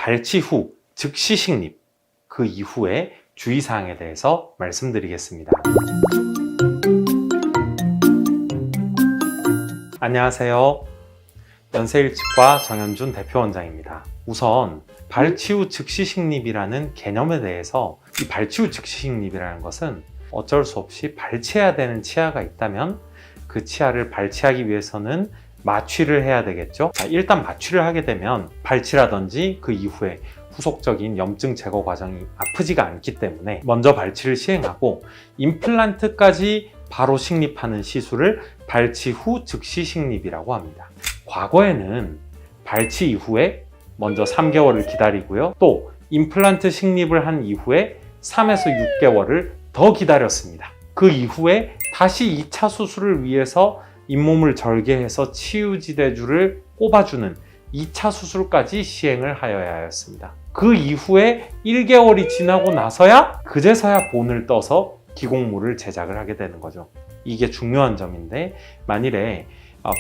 발치 후 즉시 식립, 그 이후에 주의사항에 대해서 말씀드리겠습니다. 안녕하세요. 연세일치과 정현준 대표원장입니다. 우선 발치 후 즉시 식립이라는 개념에 대해서, 이 발치 후 즉시 식립이라는 것은 어쩔 수 없이 발치해야 되는 치아가 있다면 그 치아를 발치하기 위해서는 마취를 해야 되겠죠. 일단 마취를 하게 되면 발치라든지 그 이후에 후속적인 염증 제거 과정이 아프지가 않기 때문에 먼저 발치를 시행하고 임플란트까지 바로 식립하는 시술을 발치 후 즉시 식립이라고 합니다. 과거에는 발치 이후에 먼저 3개월을 기다리고요. 또 임플란트 식립을 한 이후에 3에서 6개월을 더 기다렸습니다. 그 이후에 다시 2차 수술을 위해서 잇몸을 절개해서 치유지대줄을 꼽아주는 2차 수술까지 시행을 하여야 하였습니다. 그 이후에 1개월이 지나고 나서야 그제서야 본을 떠서 기공물을 제작을 하게 되는 거죠. 이게 중요한 점인데, 만일에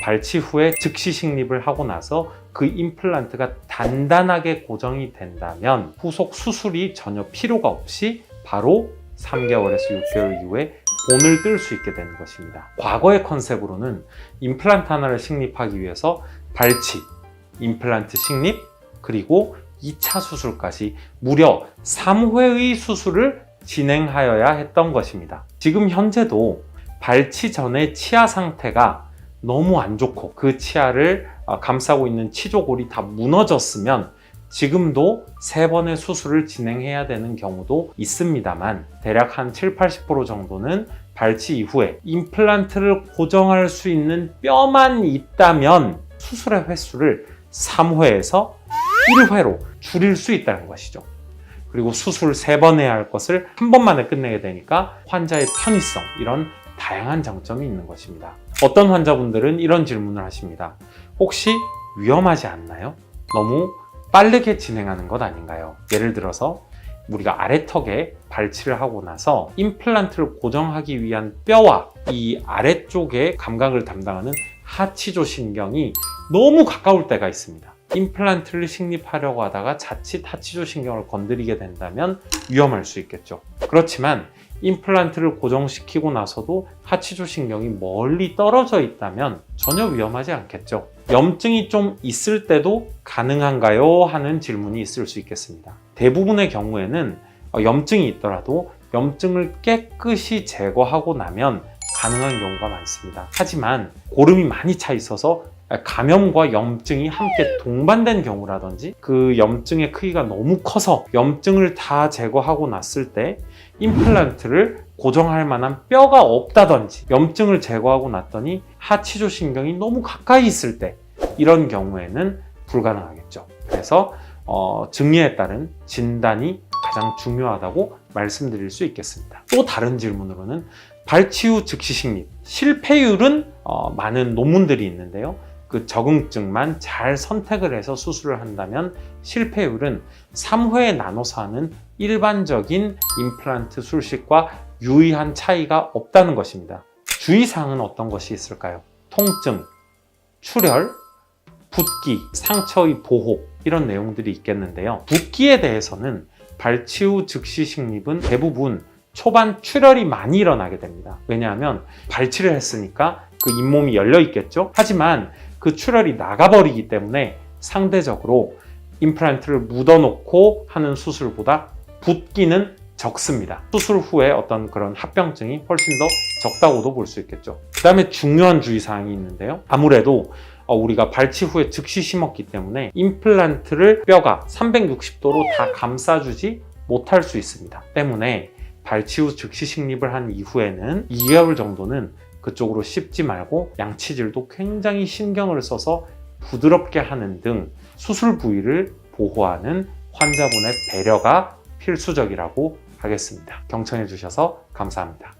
발치 후에 즉시 식립을 하고 나서 그 임플란트가 단단하게 고정이 된다면 후속 수술이 전혀 필요가 없이 바로 3개월에서 6개월 이후에 본을 뜰 수 있게 되는 것입니다. 과거의 컨셉으로는 임플란트 하나를 식립하기 위해서 발치, 임플란트 식립, 그리고 2차 수술까지 무려 3회의 수술을 진행하여야 했던 것입니다. 지금 현재도 발치 전의 치아 상태가 너무 안 좋고 그 치아를 감싸고 있는 치조골이 다 무너졌으면 지금도 3번의 수술을 진행해야 되는 경우도 있습니다만, 대략 한 7-80% 정도는 발치 이후에 임플란트를 고정할 수 있는 뼈만 있다면 수술의 횟수를 3회에서 1회로 줄일 수 있다는 것이죠. 그리고 수술 3번 해야 할 것을 한 번만에 끝내게 되니까 환자의 편의성, 이런 다양한 장점이 있는 것입니다. 어떤 환자분들은 이런 질문을 하십니다. 혹시 위험하지 않나요? 너무 빠르게 진행하는 것 아닌가요? 예를 들어서 우리가 아래턱에 발치를 하고 나서 임플란트를 고정하기 위한 뼈와 이 아래쪽의 감각을 담당하는 하치조 신경이 너무 가까울 때가 있습니다. 임플란트를 식립하려고 하다가 자칫 하치조 신경을 건드리게 된다면 위험할 수 있겠죠. 그렇지만 임플란트를 고정시키고 나서도 하치조 신경이 멀리 떨어져 있다면 전혀 위험하지 않겠죠. 염증이 좀 있을 때도 가능한가요? 하는 질문이 있을 수 있겠습니다. 대부분의 경우에는 염증이 있더라도 염증을 깨끗이 제거하고 나면 가능한 경우가 많습니다. 하지만 고름이 많이 차 있어서 감염과 염증이 함께 동반된 경우라든지, 그 염증의 크기가 너무 커서 염증을 다 제거하고 났을 때 임플란트를 고정할 만한 뼈가 없다든지, 염증을 제거하고 났더니 하치조 신경이 너무 가까이 있을 때, 이런 경우에는 불가능하겠죠. 그래서 증례에 따른 진단이 가장 중요하다고 말씀드릴 수 있겠습니다. 또 다른 질문으로는 발치 후 즉시 식립, 실패율은 많은 논문들이 있는데요. 그 적응증만 잘 선택을 해서 수술을 한다면 실패율은 3회에 나눠서 하는 일반적인 임플란트 술식과 유의한 차이가 없다는 것입니다. 주의사항은 어떤 것이 있을까요? 통증, 출혈, 붓기, 상처의 보호, 이런 내용들이 있겠는데요. 붓기에 대해서는 발치 후 즉시 식립은 대부분 초반 출혈이 많이 일어나게 됩니다. 왜냐하면 발치를 했으니까 그 잇몸이 열려 있겠죠. 하지만 그 출혈이 나가버리기 때문에 상대적으로 임플란트를 묻어놓고 하는 수술보다 붓기는 적습니다. 수술 후에 어떤 그런 합병증이 훨씬 더 적다고도 볼 수 있겠죠. 그 다음에 중요한 주의사항이 있는데요. 아무래도 우리가 발치 후에 즉시 심었기 때문에 임플란트를 뼈가 360도로 다 감싸주지 못할 수 있습니다. 때문에 발치 후 즉시 식립을 한 이후에는 2개월 정도는 그쪽으로 씹지 말고 양치질도 굉장히 신경을 써서 부드럽게 하는 등 수술 부위를 보호하는 환자분의 배려가 필수적이라고 하겠습니다. 경청해 주셔서 감사합니다.